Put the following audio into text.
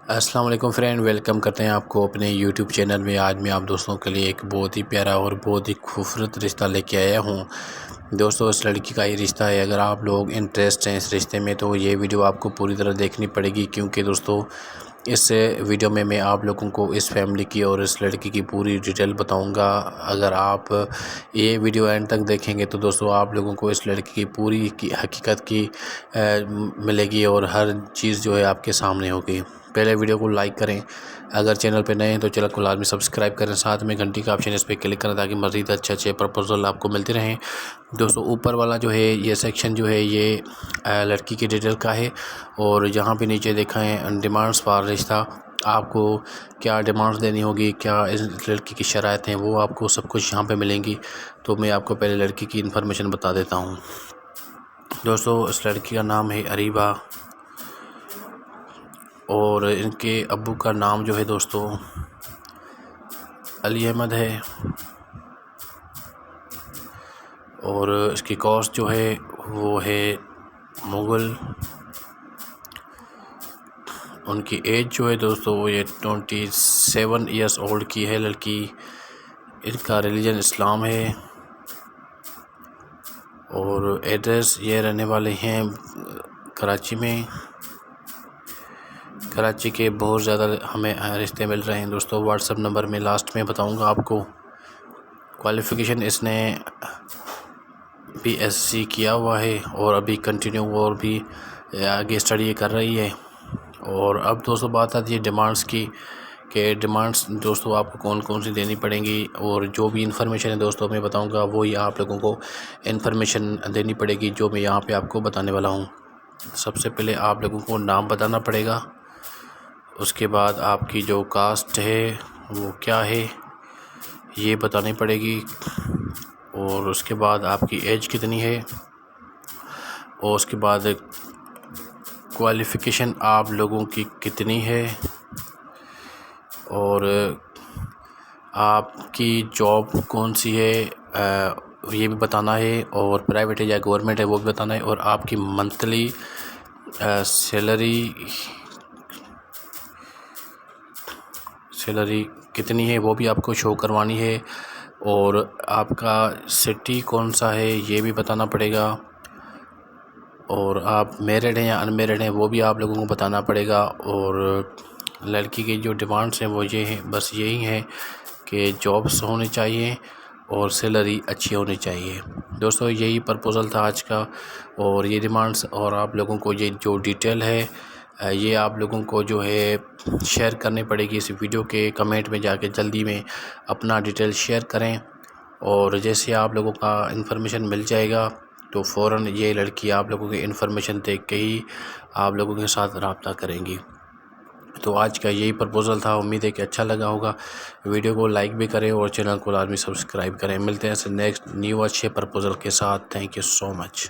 अस्सलाम वालेकुम friend, welcome करते हैं आपको अपने यूट्यूब चैनल में। आज मैं आप दोस्तों के लिए एक बहुत ही प्यारा और बहुत ही खूबसूरत रिश्ता लेके आया हूँ। दोस्तों, इस लड़की का ये रिश्ता है। अगर आप लोग इंटरेस्ट हैं इस रिश्ते में तो ये वीडियो आपको पूरी तरह देखनी पड़ेगी, क्योंकि दोस्तों इस वीडियो में मैं आप लोगों को इस फैमिली की और इस लड़की की पूरी डिटेल बताऊंगा। अगर आप ये वीडियो एंड तक देखेंगे तो दोस्तों आप लोगों को इस लड़की की पूरी की हकीकत की मिलेगी और हर चीज़ जो है आपके सामने होगी। पहले वीडियो को लाइक करें, अगर चैनल पे नए हैं तो चैनल को लाजमी सब्सक्राइब करें, साथ में घंटी का ऑप्शन इस पर क्लिक करें ताकि मज़ीद अच्छे प्रपोजल आपको मिलते रहें। दोस्तों, ऊपर वाला जो है ये सेक्शन जो है ये लड़की की डिटेल का है, और यहाँ पे नीचे देखा है डिमांड्स फॉर रिश्ता। आपको क्या डिमांड्स देनी होगी, क्या इस लड़की की शराइत हैं, वो आपको सब कुछ यहाँ पे मिलेंगी। तो मैं आपको पहले लड़की की इन्फॉर्मेशन बता देता हूँ। दोस्तों, इस लड़की का नाम है अरीबा, और इनके अब्बू का नाम जो है दोस्तों अली अहमद है, और इसकी कॉस्ट जो है वो है मुग़ल। उनकी एज जो है दोस्तों वो ये 27 ईयर्स ओल्ड की है लड़की। इनका रिलीजन इस्लाम है, और एड्रेस ये रहने वाले हैं कराची में। कराची के बहुत ज़्यादा हमें रिश्ते मिल रहे हैं दोस्तों। व्हाट्सएप नंबर में लास्ट में बताऊंगा आपको। क्वालिफ़िकेशन इसने BSc किया हुआ है, और अभी कंटिन्यू और भी आगे स्टडी कर रही है। और अब दोस्तों बात आती है डिमांड्स की, कि डिमांड्स दोस्तों आपको कौन कौन सी देनी पड़ेंगी, और जो भी इन्फॉर्मेशन है दोस्तों मैं बताऊंगा वो ही आप लोगों को इन्फॉर्मेशन देनी पड़ेगी जो मैं यहाँ पे आपको बताने वाला हूँ। सबसे पहले आप लोगों को नाम बताना पड़ेगा, उसके बाद आपकी जो कास्ट है वो क्या है ये बतानी पड़ेगी, और उसके बाद आपकी एज कितनी है, और उसके बाद क्वालिफ़िकेशन आप लोगों की कितनी है, और आपकी जॉब कौन सी है ये भी बताना है, और प्राइवेट है या गवर्नमेंट है वो भी बताना है, और आपकी मंथली सैलरी कितनी है वो भी आपको शो करवानी है, और आपका सिटी कौन सा है ये भी बताना पड़ेगा, और आप मैरिड हैं या अनमैरिड हैं वो भी आप लोगों को बताना पड़ेगा। और लड़की की जो डिमांड्स हैं वो ये हैं, बस यही हैं कि जॉब्स होनी चाहिए और सैलरी अच्छी होनी चाहिए। दोस्तों, यही प्रपोज़ल था आज का, और ये डिमांड्स और आप लोगों को ये जो डिटेल है ये आप लोगों को जो है शेयर करनी पड़ेगी। इस वीडियो के कमेंट में जाके जल्दी में अपना डिटेल शेयर करें, और जैसे आप लोगों का इन्फॉर्मेशन मिल जाएगा तो फ़ौरन ये लड़की आप लोगों की इन्फॉर्मेशन देख के ही आप लोगों के साथ रब्ता करेंगी। तो आज का यही प्रपोज़ल था। उम्मीद है कि अच्छा लगा होगा। वीडियो को लाइक भी करें और चैनल को लाजमी सब्सक्राइब करें। मिलते हैं नेक्स्ट न्यू अच्छे प्रपोज़ल के साथ। Thank you so much.